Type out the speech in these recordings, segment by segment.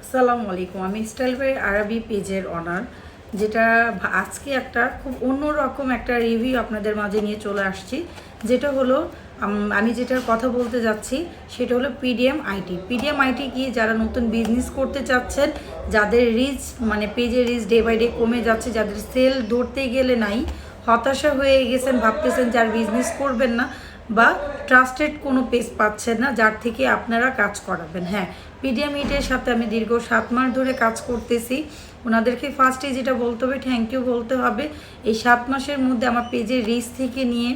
আসসালামু আলাইকুম। আমি স্টাইল বাই আরবি পেজের অনার, যেটা আজকে একটা খুব অন্যরকম একটা রিভিউ আপনাদের মাঝে নিয়ে চলে আসছি। যেটা হলো আমি যেটার কথা বলতে যাচ্ছি সেটা হলো পিডিএম আইটি। পিডিএম আইটি কি, যারা নতুন বিজনেস করতে চাচ্ছেন, যাদের রিচ মানে পেজের রিচ ডে বাই ডে কমে যাচ্ছে, যাদের সেল ধরতে গেলে নাই, হতাশা হয়ে গেছেন, ভাবতেছেন যার বিজনেস করবেন না বা ট্রাস্টেড কোনো পেজ পাচ্ছেন না যার থেকে আপনারা কাজ করাবেন। হ্যাঁ, পিডিএম ইটের সাথে আমি দীর্ঘ 7 মাস ধরে কাজ করতেছি। ওনাদেরকে ফার্স্টে যেটা বলতে হবে, থ্যাংক ইউ বলতে হবে। এই 7 মাসের মধ্যে আমার পেজের রিচ থেকে নিয়ে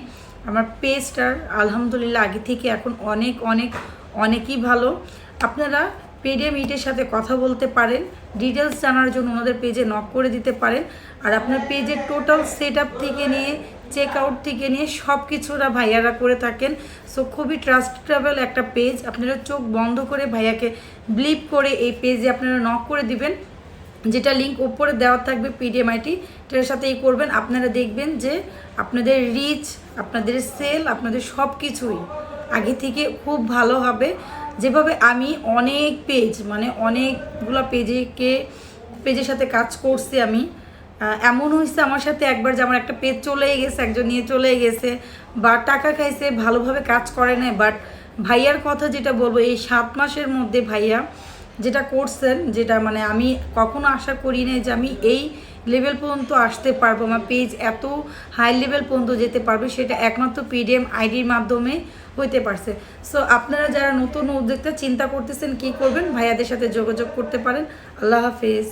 আমার পেজটার আলহামদুলিল্লাহ আগে থেকে এখন অনেক অনেক অনেকই ভালো। আপনারা পিডিএম ইটের সাথে কথা বলতে পারেন, ডিটেলস জানার জন্য ওনাদের পেজে নক করে দিতে পারেন। আর আপনার পেজের টোটাল সেট আপ থেকে নিয়ে চেক আউট থেকে নিয়ে সব কিছুরা ভাইয়ারা করে থাকেন। সো খুবই ট্রাস্টেবল একটা পেজ। আপনারা চোখ বন্ধ করে ভাইয়াকে বিলিভ করে এই পেজে আপনারা নক করে দিবেন, যেটা লিঙ্ক উপরে দেওয়া থাকবে পিডিএম আইটি, এটার সাথেই করবেন। আপনারা দেখবেন যে আপনাদের রিচ, আপনাদের সেল, আপনাদের সব কিছুই আগে থেকে খুব ভালো হবে। যেভাবে আমি অনেক পেজ মানে অনেকগুলো পেজের সাথে কাজ করছি আমি, এমন হয়েছে আমার সাথে একবার যে আমার একটা পেজ চলেই গেছে, একজন নিয়ে চলে গেছে বা টাকা খাইছে, ভালোভাবে কাজ করে না। বাট ভাইয়ার কথা যেটা বলবো, এই 7 মাসের মধ্যে ভাইয়া যেটা করছেন, যেটা মানে আমি কখনো আশা করি নাই যে আমি এই লেভেল পর্যন্ত আসতে পারবো, আমার পেজ এত হাই লেভেল পর্যন্ত যেতে পারবে, সেটা একমাত্র পিডিএম আইডির মাধ্যমে হইতে পারছে। সো আপনারা যারা নতুন উদ্যোক্তা চিন্তা করতেছেন কী করবেন, ভাইয়াদের সাথে যোগাযোগ করতে পারেন। আল্লাহ হাফেজ।